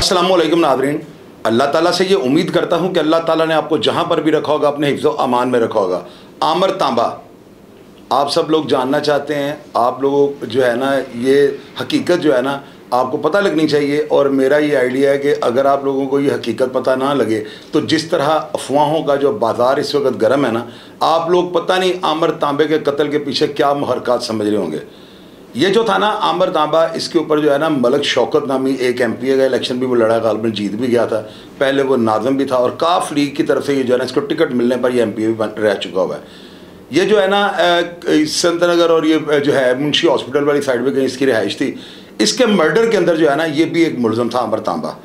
अस्सलाम वालेकुम नाज़रीन। अल्लाह ताला से ये उम्मीद करता हूँ कि अल्लाह ताला ने आपको जहाँ पर भी रखा होगा अपने हिफ्ज़ अमान में रखा होगा। आमिर तांबा, आप सब लोग जानना चाहते हैं, आप लोगों जो है ना ये हकीकत जो है ना आपको पता लगनी चाहिए। और मेरा ये आइडिया है कि अगर आप लोगों को ये हकीकत पता ना लगे तो जिस तरह अफवाहों का जो बाज़ार इस वक्त गर्म है ना, आप लोग पता नहीं आमिर तांबे के कत्ल के पीछे क्या मुहरक़ात समझ रहे होंगे। ये जो था ना आमिर तांबा, इसके ऊपर जो है ना मलक शौकत नामी एक MP का इलेक्शन भी वो लड़ा, गालिबन जीत भी गया था। पहले वो नाज़म भी था और काफ लीग की तरफ से ये जो है ना इसको टिकट मिलने पर ये MP भी रह चुका हुआ है। ये जो है ना संतनगर और ये जो है मुंशी हॉस्पिटल वाली साइड में कहीं इसकी रिहाइश थी। इसके मर्डर के अंदर जो है ना ये भी एक मुलज़म था आमिर तांबा।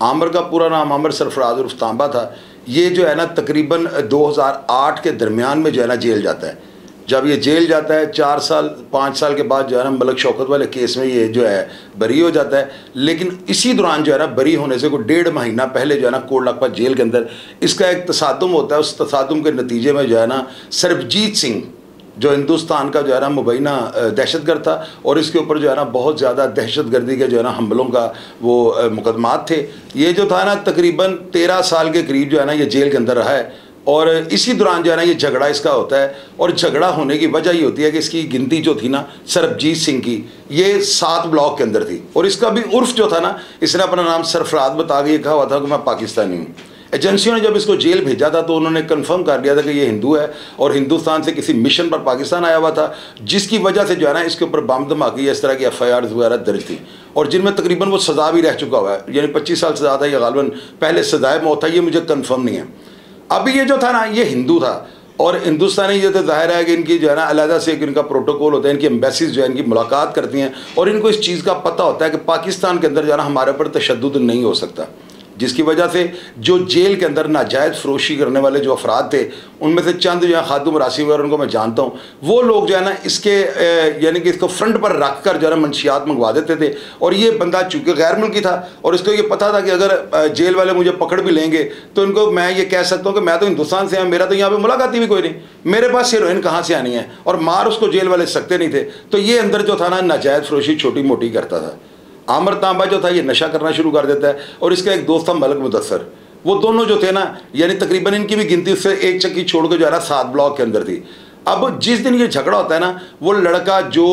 आमिर का पूरा नाम आमिर सरफराज उर्फ तांबा था। ये जो है ना तकरीबन 2008 के दरमियान में जो है ना जेल जाता है। जब ये जेल जाता है 4 साल 5 साल के बाद जो है ना मलक शौकत वाले केस में ये जो है बरी हो जाता है। लेकिन इसी दौरान जो है ना बरी होने से कोई 1.5 महीना पहले जो है ना कोट लखपत जेल के अंदर इसका एक तसादुम होता है। उस तसादुम के नतीजे में जो है ना सरबजीत सिंह जो हिंदुस्तान का जो है ना मुबैना दहशतगर्द था और इसके ऊपर जो है ना बहुत ज़्यादा दहशतगर्दी के जो है ना हमलों का वो मुकदमात थे। ये जो था ना तकरीबन 13 साल के करीब जो है ना ये जेल के अंदर रहा है। और इसी दौरान जो है ना ये झगड़ा इसका होता है। और झगड़ा होने की वजह ये होती है कि इसकी गिनती जो थी ना सरबजीत सिंह की, ये 7 ब्लॉक के अंदर थी। और इसका भी उर्फ जो था ना, इसने अपना नाम सरफराज बता के कहा हुआ था कि मैं पाकिस्तानी हूँ। एजेंसियों ने जब इसको जेल भेजा था तो उन्होंने कंफर्म कर लिया था कि ये हिंदू है और हिंदुस्तान से किसी मिशन पर पाकिस्तान आया हुआ था, जिसकी वजह से जो है ना इसके ऊपर बम धमाके इस तरह की FIR वगैरह दर्ज थी। और जिनमें तकरीबन वो सज़ा भी रह चुका हुआ है, यानी 25 साल सज़ा था या गालिबन पहले सज़ाए मौत था, ये मुझे कन्फर्म नहीं है। अभी ये जो था ना ये हिंदू था और हिंदुस्तानी जो तो जाहिर है कि इनकी जो है ना अलहदा से इनका प्रोटोकॉल होता है, इनकी एम्बेसीज जो है इनकी मुलाकात करती हैं और इनको इस चीज़ का पता होता है कि पाकिस्तान के अंदर जो है ना हमारे ऊपर तशद्दुद नहीं हो सकता। जिसकी वजह से जो जेल के अंदर नाजायज़ फरोशी करने वाले जो अफराद थे, उनमें से चंद जो है खातूम राशि वगैरह उनको मैं जानता हूँ, वो लोग जो है ना इसके यानी कि इसको फ्रंट पर रख कर जो है ना मंशियात मंगवा देते थे। और ये बंदा चूँकि गैर मुल्की था और इसको ये पता था कि अगर जेल वाले मुझे पकड़ भी लेंगे तो इनको मैं ये कह सकता हूँ कि मैं तो हिंदुस्तान से हूँ, मेरा तो यहाँ पर मुलाकात भी कोई नहीं, मेरे पास हीरोइन कहाँ से आनी है, और मार उसको जेल वाले सकते नहीं थे। तो ये अंदर जो था ना नाजायज़ फरोशी छोटी मोटी करता था। आमिर तांबा जो था ये नशा करना शुरू कर देता है और इसका एक दोस्त था मलक मुदस्सर। वो दोनों जो थे ना यानी तकरीबन इनकी भी गिनती उससे एक चक्की छोड़ के जो है ना 7 ब्लॉक के अंदर थी। अब जिस दिन ये झगड़ा होता है ना, वो लड़का जो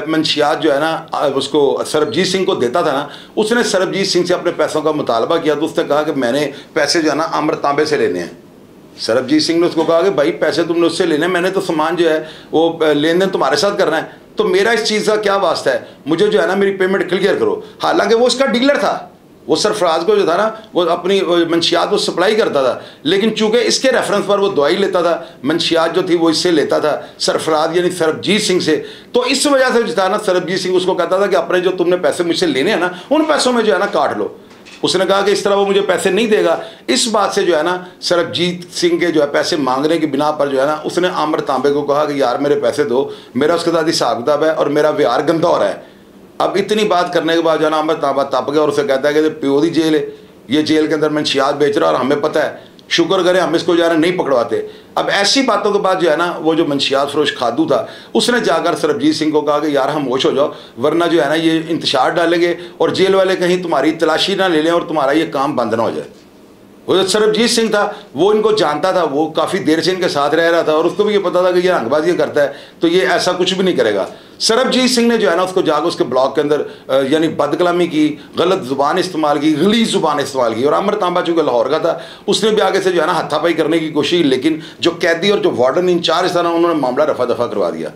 मंशियात जो है ना उसको सरबजीत सिंह को देता था ना, उसने सरबजीत सिंह से अपने पैसों का मुतालबा किया। तो उसने कहा कि मैंने पैसे जो है ना आमिर तांबे से लेने हैं। सरबजीत सिंह ने उसको कहा कि भाई पैसे तुमने उससे लेने, मैंने तो सामान जो है वो लेन देन तुम्हारे साथ करना है, तो मेरा इस चीज़ का क्या वास्ता है, मुझे जो है ना मेरी पेमेंट क्लियर करो। हालांकि वो उसका डीलर था, वो सरफराज को जो था ना वो अपनी मंशियात वो सप्लाई करता था, लेकिन चूंकि इसके रेफरेंस पर वो दवाई लेता था, मंशियात जो थी वो इससे लेता था सरफराज यानी सरबजीत सिंह से। तो इस वजह से जो था ना सरबजीत सिंह उसको कहता था कि अपने जो तुमने पैसे मुझसे लेने हैं ना, उन पैसों में जो है ना काट लो। उसने कहा कि इस तरह वो मुझे पैसे नहीं देगा। इस बात से जो है ना सरबजीत सिंह के जो है पैसे मांगने की बिना पर जो है ना उसने आमिर तांबे को कहा कि यार मेरे पैसे दो, मेरा उसके साथ हिसाब किताब है और मेरा व्यवहार गंदा हो रहा है। अब इतनी बात करने के बाद जो है ना आमिर तांबा तप गया और उसे कहता है कि प्यो दी जेल है, ये जेल के अंदर मंशियात बेच रहा है और हमें पता है, शुक्र करें हम इसको जो है ना नहीं पकड़वाते। अब ऐसी बातों के बाद जो है ना वो जो मंशियात फरोश खादू था उसने जाकर सरबजीत सिंह को कहा कि यार खामोश हो जाओ, वरना जो है ना ये इंतशार डालेंगे और जेल वाले कहीं तुम्हारी तलाशी ना ले लें और तुम्हारा ये काम बंद ना हो जाए। वो जो सरबजीत सिंह था वो इनको जानता था, वो काफ़ी देर से इनके साथ रह रहा था और उसको भी ये पता था कि ये रंगबाजी करता है तो ये ऐसा कुछ भी नहीं करेगा। सरबजीत सिंह ने जो है ना उसको जाकर उसके ब्लॉक के अंदर यानी बदकलामी की, गलत ज़ुबान इस्तेमाल की, गलीज़ ज़ुबान इस्तेमाल की। और आमिर तांबा चूँकि लाहौर का था, उसने भी आगे से जो है ना हाथापाई करने की कोशिश, लेकिन जो कैदी और जो वार्डन इंचार्ज था ना उन्होंने मामला रफा दफा करवा दिया।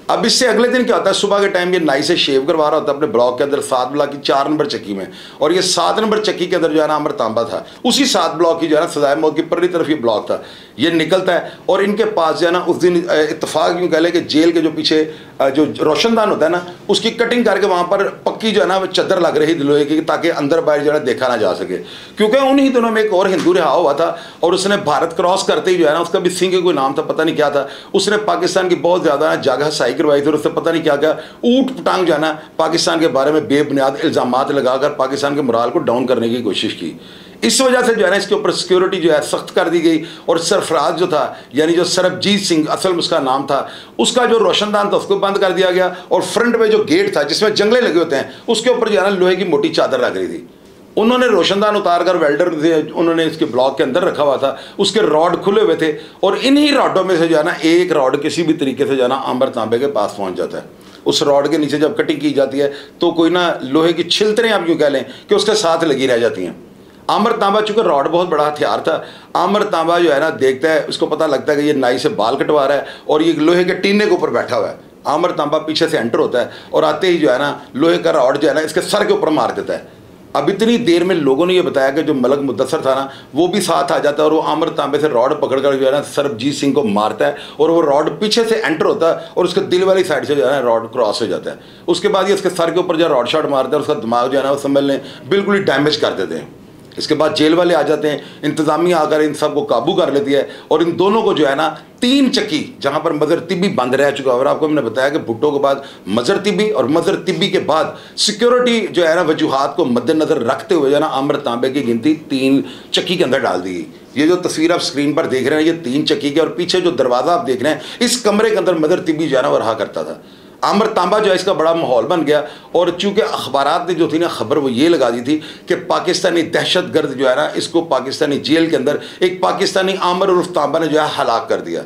अब इससे अगले दिन क्या होता है, सुबह के टाइम ये नाई से शेव करवा रहा होता है अपने ब्लॉक के अंदर 7 ब्लॉक की 4 नंबर चक्की में। और ये 7 नंबर चक्की के अंदर जो है ना आमिर तांबा था, उसी 7 ब्लॉक की जो है ना सजाए मौत की परली तरफ ये ब्लॉक था। ये निकलता है और इनके पास जो है ना उस दिन इत्तेफाक यूँ कह लें कि जेल के जो पीछे जो रोशनदान होता है ना उसकी कटिंग करके वहाँ पर पक्की जो है ना चद्दर लग रही लोहे की, ताकि अंदर बाहर जो है देखा ना जा सके। क्योंकि उन्हीं दिनों में एक और हिंदू रिहा हुआ था और उसने भारत क्रॉस करते ही जो है ना, उसका भी सिंह के कोई नाम था, पता नहीं क्या था, उसने पाकिस्तान की बहुत ज़्यादा जगह सही करवाई थी और उससे पता नहीं क्या क्या ऊट पटांग जो है ना पाकिस्तान के बारे में बेबुनियाद इल्ज़ामात लगाकर पाकिस्तान के मोराल को डाउन करने की कोशिश की। इस वजह से जो है ना इसके ऊपर सिक्योरिटी जो है सख्त कर दी गई। और सरफराज जो था यानी जो सरबजीत सिंह असल में उसका नाम था, उसका जो रोशनदान था उसको बंद कर दिया गया और फ्रंट में जो गेट था जिसमें जंगले लगे होते हैं उसके ऊपर जो है ना लोहे की मोटी चादर लग रही थी। उन्होंने रोशनदान उतार कर वेल्डर से उन्होंने इसके ब्लॉक के अंदर रखा हुआ था, उसके रॉड खुले हुए थे और इन्हीं रॉडों में से जो है ना एक रॉड किसी भी तरीके से जो है ना आंबर तांबे के पास पहुंच जाता है। उस रॉड के नीचे जब कटिंग की जाती है तो कोई ना लोहे की छिलतरें आप यूँ कह लें कि उसके साथ लगी रह जाती हैं। आंबर तांबा चूँकि रॉड बहुत बड़ा हथियार था, आंबर तांबा जो है ना देखता है, उसको पता लगता है कि ये नाई से बाल कटवा रहा है और ये लोहे के टीने के ऊपर बैठा हुआ है। आंबर तांबा पीछे से एंटर होता है और आते ही जो है ना लोहे का रॉड जो है ना इसके सर के ऊपर मार देता है। अब इतनी देर में लोगों ने ये बताया कि जो मलक मुद्दसर था ना वो भी साथ आ जाता है और वो आंबर तांबे से रॉड पकड़कर जो है ना सरबजीत सिंह को मारता है और वो रॉड पीछे से एंटर होता है और उसके दिल वाली साइड से जो है ना रॉड क्रॉस हो जाता है। उसके बाद ये उसके सर के ऊपर जो रॉड शॉट मारता है, उसका दिमाग जो है ना वो समझ लें बिल्कुल ही डैमेज कर देते हैं। इसके बाद जेल वाले आ जाते हैं, इंतज़ामिया आकर इन सब को काबू कर लेती है और इन दोनों को जो है ना 3 चक्की जहाँ पर मज़र तिब्बी बंद रह चुका है, और आपको मैंने बताया कि भुट्टो के बाद मज़र तिब्बी और मज़र तिब्बी के बाद सिक्योरिटी जो है ना वजूहात को मद्देनज़र रखते हुए जो है ना आंबर तांबे की गिनती 3 चक्की के अंदर डाल दी गई। ये जो तस्वीर आप स्क्रीन पर देख रहे हैं ये 3 चक्की के, और पीछे जो दरवाज़ा आप देख रहे हैं इस कमरे के अंदर मज़र तिब्बी जो है ना वो रहा करता था। आंबर तांबा जो है इसका बड़ा माहौल बन गया और चूंकि अखबारात ने जो थी ना खबर वो ये लगा दी थी कि पाकिस्तानी दहशतगर्द जो है ना इसको पाकिस्तानी जेल के अंदर एक पाकिस्तानी आंबर उर्फ तांबा ने जो है हलाक कर दिया।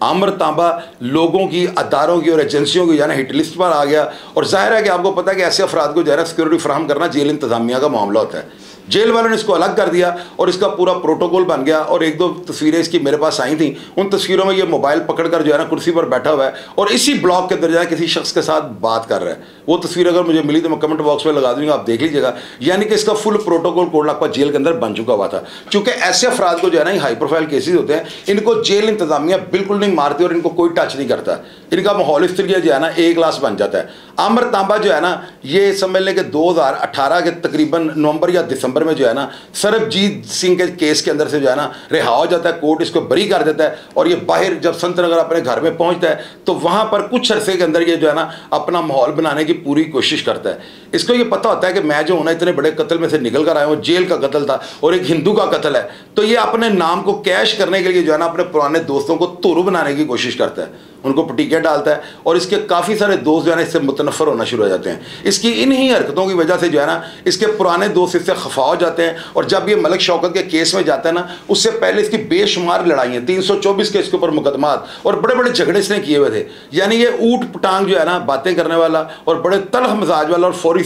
आंबर तांबा लोगों की, अदारों की और एजेंसियों की जो है ना हिट लिस्ट पर आ गया और जाहिर है कि आपको पता है कि ऐसे अफराद को जो है ना सिक्योरिटी फराहम करना जेल इंतजामिया का मामला होता है। जेल वालों ने इसको अलग कर दिया और इसका पूरा प्रोटोकॉल बन गया। और 1-2 तस्वीरें इसकी मेरे पास आई थी, उन तस्वीरों में ये मोबाइल पकड़कर जो है ना कुर्सी पर बैठा हुआ है और इसी ब्लॉक के अंदर जो है किसी शख्स के साथ बात कर रहा है। वो तस्वीर अगर मुझे मिली तो मैं कमेंट बॉक्स में लगा दूंगा, आप देख लीजिएगा। यानी कि इसका full protocol coat Lakhpa jail के अंदर बन चुका हुआ था। चूंकि ऐसे अफराद को जो है ना हाई प्रोफाइल केसेज होते हैं, इनको जेल इंतजामिया बिल्कुल नहीं मारती और इनको कोई टच नहीं करता। इनका माहौल इस तरीके जो है ना ए क्लास बन जाता है। आंबर तांबा जो है ना ये समझ लें कि 2018 के तकरीबन नवंबर या दिसंबर में जो है ना सरबजीत सिंह के केस के अंदर से जो है ना रिहा हो जाता है, कोर्ट इसको बरी कर देता है और ये बाहर जब संत नगर अपने घर में पहुंचता है तो वहां पर कुछ अरसे के अंदर ये जो है ना अपना माहौल बनाने की पूरी कोशिश करता है। इसको ये पता होता है कि मैं जो हूं ना इतने बड़े कत्ल में से निकल कर आया हूँ, जेल का कत्ल था और एक हिंदू का कत्ल है, तो ये अपने नाम को कैश करने के लिए जो है ना अपने पुराने दोस्तों को तोरू बनाने की कोशिश करता है, उनको पटीके डालता है और इसके काफ़ी सारे दोस्त जो है ना इससे मुतनफ़र होना शुरू हो जाते हैं। इसकी इन्हीं हरकतों की वजह से जो है ना इसके पुराने दोस्त इससे खफा हो जाते हैं और जब ये मलिक शौकत के केस में जाता है ना उससे पहले इसकी बेशुमार लड़ाइयाँ, 324 के इसके ऊपर मुकदमात और बड़े बड़े झगड़े इसने किए हुए थे। यानी ये ऊट पटांग जो है ना बातें करने वाला और बड़े तलख मिजाज वाला और फौरी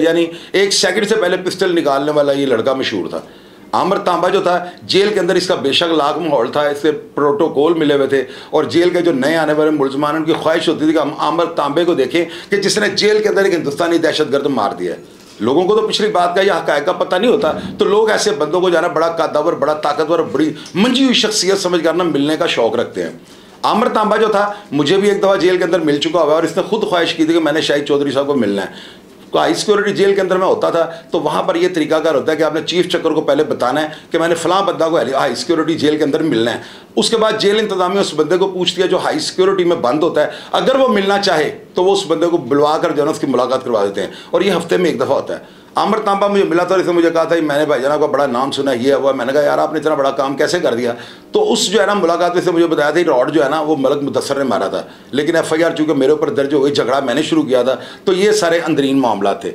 यानी 1 सेकंड से पहले पिस्टल निकालने वाला ये लड़का मशहूर था। आंबर तांबा जो था जेल के अंदर इसका बेशक लाख माहौल था, इससे प्रोटोकॉल मिले हुए थे और जेल के जो नए आने वाले मुलजमान उनकी ख्वाहिश होती थी कि हम आंबर तांबे को देखें कि जिसने जेल के अंदर एक हिंदुस्तानी दहशतगर्द मार दिया है। लोगों को तो पिछली बात का या हक़ाइक़ का पता नहीं होता, तो लोग ऐसे बंदों को जाना बड़ा कद्दावर, बड़ा ताकतवर, बड़ी मंजी हुई शख्सियत समझ करना मिलने का शौक़ रखते हैं। आंबर तांबा जो था मुझे भी एक दफ़ा जेल के अंदर मिल चुका हुआ है और इसने खुद ख्वाहिश की थी कि मैंने शाहिद चौधरी साहब को मिलना है। तो हाई सिक्योरिटी जेल के अंदर में होता था तो वहाँ पर ये तरीकाकार होता है कि आपने चीफ चक्कर को पहले बताना है कि मैंने फ़लाँ बंदा को हाई सिक्योरिटी जेल के अंदर मिलना है। उसके बाद जेल इंतजामिया उस बंदे को पूछती है जो हाई सिक्योरिटी में बंद होता है, अगर वो मिलना चाहे तो वो उस बंदे को बुलवा कर जो है उसकी मुलाकात करवा देते हैं और ये हफ्ते में एक दफ़ा होता है। आंबर तांबा मुझे मिला था, इसने मुझे कहा था मैंने भाई जनाब का बड़ा नाम सुना, ये हुआ। मैंने कहा यार आपने इतना बड़ा काम कैसे कर दिया? तो उस जो है ना मुलाकात में से मुझे बताया था रॉड जो है ना वो मलक मुदस्सर ने मारा था, लेकिन FIR चूँकि मेरे ऊपर दर्ज हो गई, झगड़ा मैंने शुरू किया था, तो ये सारे अंदरीन मामला थे।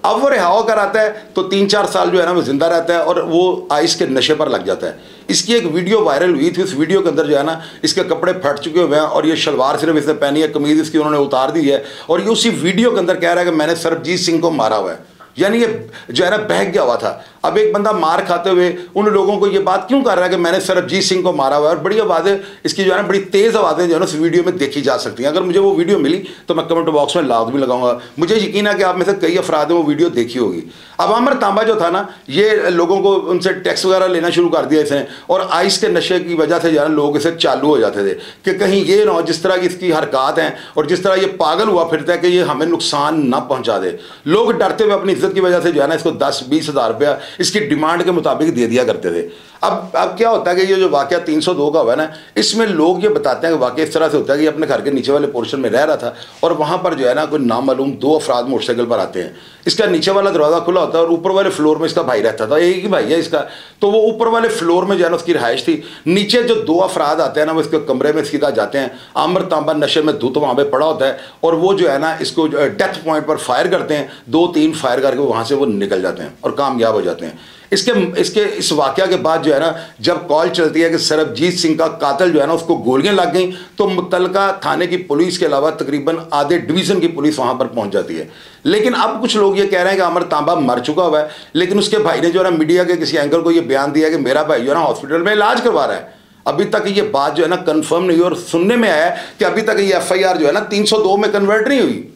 अब वो रिहा होकर आता है तो 3-4 साल जो है ना वो जिंदा रहता है और वो आइस के नशे पर लग जाता है। इसकी एक वीडियो वायरल हुई थी, उस वीडियो के अंदर जो है ना इसके कपड़े फट चुके हुए हैं और ये शलवार सिर्फ इसने पहनी है, कमीज़ इसकी उन्होंने उतार दी है और ये उसी वीडियो के अंदर कह रहा है कि मैंने सरबजीत सिंह को मारा हुआ है। यानी ये जो है ना बहक गया हुआ था। अब एक बंदा मार खाते हुए उन लोगों को ये बात क्यों कर रहा है कि मैंने सरबजीत सिंह को मारा हुआ है, और बड़ी आवाज़ें इसकी जो है ना बड़ी तेज़ आवाज़ें जो है ना उस वीडियो में देखी जा सकती हैं। अगर मुझे वो वीडियो मिली तो मैं कमेंट बॉक्स में लाभ भी लगाऊंगा। मुझे यकीन है कि आप में से कई अफराद ने वो वीडियो देखी होगी। अब आंबर तांबा जो था ना ये लोगों को उनसे टैक्स वगैरह लेना शुरू कर दिया इसने और आइस के नशे की वजह से जो है ना लोग इसे चालू हो जाते थे कि कहीं ये ना हो जिस तरह की इसकी हरकत हैं और जिस तरह ये पागल हुआ फिरता है कि ये हमें नुकसान ना पहुँचा दे। लोग डरते हुए अपनी इज्जत की वजह से जो है ना इसको 10-20 हज़ार रुपया इसकी डिमांड के मुताबिक दे दिया करते थे। अब क्या होता है कि ये जो वाक़या 302 का हुआ ना इसमें लोग ये बताते हैं कि वाक़या इस तरह से होता है कि अपने घर के नीचे वाले पोर्शन में रह रहा था और वहाँ पर जो है ना कोई नामालूम 2 अफराद मोटरसाइकिल पर आते हैं। इसका नीचे वाला दरवाज़ा खुला होता है और ऊपर वाले फ्लोर में इसका भाई रहता था, एक ही भाई है इसका। तो वो ऊपर वाले फ्लोर में जो है ना उसकी रिहाइश थी। नीचे जो 2 अफराद आते हैं ना वो इसके कमरे में सीधा जाते हैं। आमर तांबा नशे में धुत वहाँ पे पड़ा होता है और वो जो है ना इसको डेथ पॉइंट पर फायर करते हैं। 2-3 फायर करके वहाँ से वो निकल जाते हैं और कामयाब हो जाते हैं। इस वाक़या के बाद जो है ना जब कॉल चलती है कि सरबजीत सिंह का कातिल जो है ना उसको गोलियां लग गई, तो मुतलका थाने की पुलिस के अलावा तकरीबन आधे डिवीज़न की पुलिस वहां पर पहुंच जाती है। लेकिन अब कुछ लोग ये कह रहे हैं कि आमर तांबा मर चुका हुआ है, लेकिन उसके भाई ने जो है ना मीडिया के किसी एंकर को ये बयान दिया कि मेरा भाई जो है ना हॉस्पिटल में इलाज करवा रहा है। अभी तक ये बात जो है ना कन्फर्म नहीं हुई और सुनने में आया है कि अभी तक ये FIR जो है ना 302 में कन्वर्ट नहीं हुई।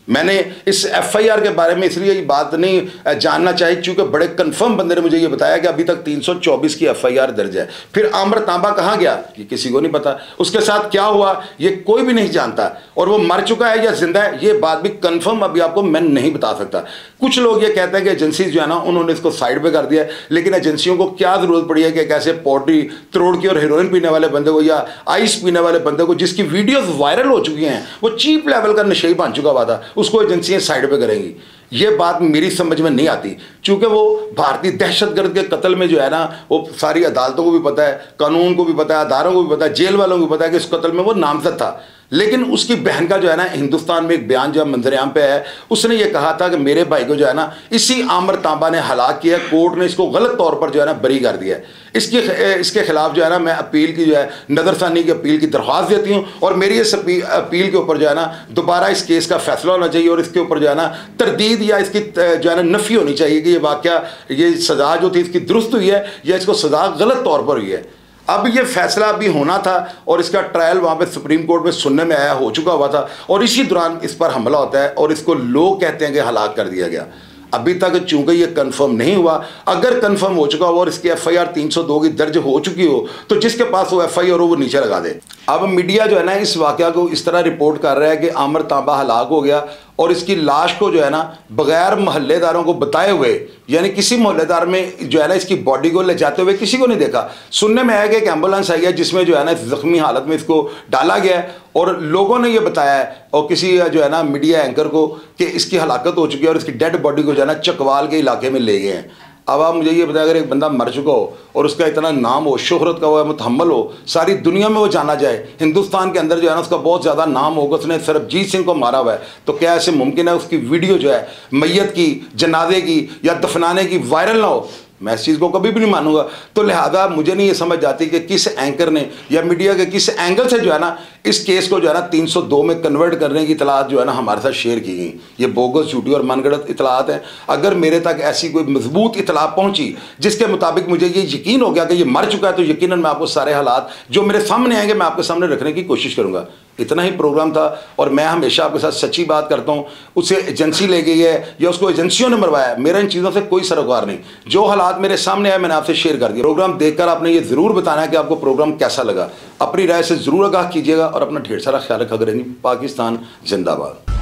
मैंने इस FIR के बारे में इसलिए ये बात नहीं जानना चाहिए क्योंकि बड़े कंफर्म बंदे ने मुझे ये बताया कि अभी तक 324 की FIR दर्ज है। फिर आमर तांबा कहाँ गया ये किसी को नहीं पता, उसके साथ क्या हुआ ये कोई भी नहीं जानता, और वो मर चुका है या जिंदा है ये बात भी कंफर्म अभी आपको मैं नहीं बता सकता। कुछ लोग ये कहते हैं कि एजेंसी जो है ना उन्होंने इसको साइड पे कर दिया है, लेकिन एजेंसियों को क्या ज़रूरत पड़ी है कि कैसे पॉटरी तरोड़ की और हेरोइन पीने वाले बंदे को या आइस पीने वाले बंदे को जिसकी वीडियोस वायरल हो चुकी हैं, वो चीप लेवल का नशे ही बन चुका हुआ था, उसको एजेंसियां साइड पे करेंगी। ये बात मेरी समझ में नहीं आती क्योंकि वो भारतीय दहशतगर्द के कत्ल में जो है ना वो सारी अदालतों को भी पता है, कानून को भी पता है, अदारों को भी पता है, जेल वालों को भी पता है कि इस कत्ल में वो नामजद था। लेकिन उसकी बहन का जो है ना हिंदुस्तान में एक बयान जो मंजरेआम पे है, उसने ये कहा था कि मेरे भाई को जो है ना इसी आमर तांबा ने हलाक किया, कोर्ट ने इसको गलत तौर पर जो है ना बरी कर दिया है। इसके खिलाफ जो है ना मैं अपील की जो है नज़रसानी की अपील की दरख्वास्त देती हूँ और मेरी इस अपील के ऊपर जो है ना दोबारा इस केस का फैसला होना चाहिए और इसके ऊपर जो है ना तरदीद या इसकी जो है ना नफ़ी होनी चाहिए कि ये वाक़या ये सज़ा जो थी इसकी दुरुस्त हुई है या इसको सज़ा गलत तौर पर हुई है। अब ये फैसला अभी होना था और इसका ट्रायल वहाँ पे सुप्रीम कोर्ट में सुनने में आया, हो चुका हुआ था, और इसी दौरान इस पर हमला होता है और इसको लोग कहते हैं कि हलाक कर दिया गया। अभी तक चूंकि ये कंफर्म नहीं हुआ, अगर कंफर्म हो चुका हो और इसकी FIR 302 की दर्ज हो चुकी हो तो जिसके पास वो FIR हो वो नीचे लगा दे। अब मीडिया जो है ना इस वाक़या को इस तरह रिपोर्ट कर रहा है कि आमर तांबा हलाक हो गया और इसकी लाश को जो है ना बगैर मोहल्लेदारों को बताए हुए, यानी किसी मोहल्लेदार में जो है ना इसकी बॉडी को ले जाते हुए किसी को नहीं देखा। सुनने में आया कि एक एम्बुलेंस आई है जिसमें जो है ना जख्मी हालत में इसको डाला गया है और लोगों ने ये बताया है और किसी जो है ना मीडिया एंकर को कि इसकी हलाकत हो चुकी है और इसकी डेड बॉडी को जो है ना चकवाल के इलाके में ले गए हैं। अब आप मुझे ये बताएं, अगर एक बंदा मर चुका हो और उसका इतना नाम हो, शोहरत का वो मुतहम्मल हो, सारी दुनिया में वो जाना जाए, हिंदुस्तान के अंदर जो है ना उसका बहुत ज़्यादा नाम होगा, उसने सरबजीत सिंह को मारा हुआ है, तो क्या ऐसे मुमकिन है उसकी वीडियो जो है मैयत की, जनाजे की या दफनाने की वायरल ना हो? मैं इस चीज़ को कभी भी नहीं मानूंगा। तो लिहाजा मुझे नहीं ये समझ आती कि किस एंकर ने या मीडिया के किस एंगल से जो है ना इस केस को जो है ना 302 में कन्वर्ट करने की इतलात जो है ना हमारे साथ शेयर की गई। ये बोगस, झूठी और मनगढ़ंत इतलात हैं। अगर मेरे तक ऐसी कोई मजबूत इतला पहुंची जिसके मुताबिक मुझे ये यकीन हो गया कि ये मर चुका है, तो यकीनन मैं आपको सारे हालात जो मेरे सामने आएंगे मैं आपके सामने रखने की कोशिश करूँगा। इतना ही प्रोग्राम था और मैं हमेशा आपके साथ सच्ची बात करता हूँ। उसे एजेंसी ले गई है या उसको एजेंसियों ने मरवाया है, मेरा इन चीज़ों से कोई सरोकार नहीं। जो हालात मेरे सामने आए मैंने आपसे शेयर कर दिया। प्रोग्राम देखकर आपने ये ज़रूर बताना है कि आपको प्रोग्राम कैसा लगा। अपनी राय से ज़रूर आगाह कीजिएगा और अपना ढेर सारा ख्याल रखा करेंगे। पाकिस्तान जिंदाबाद।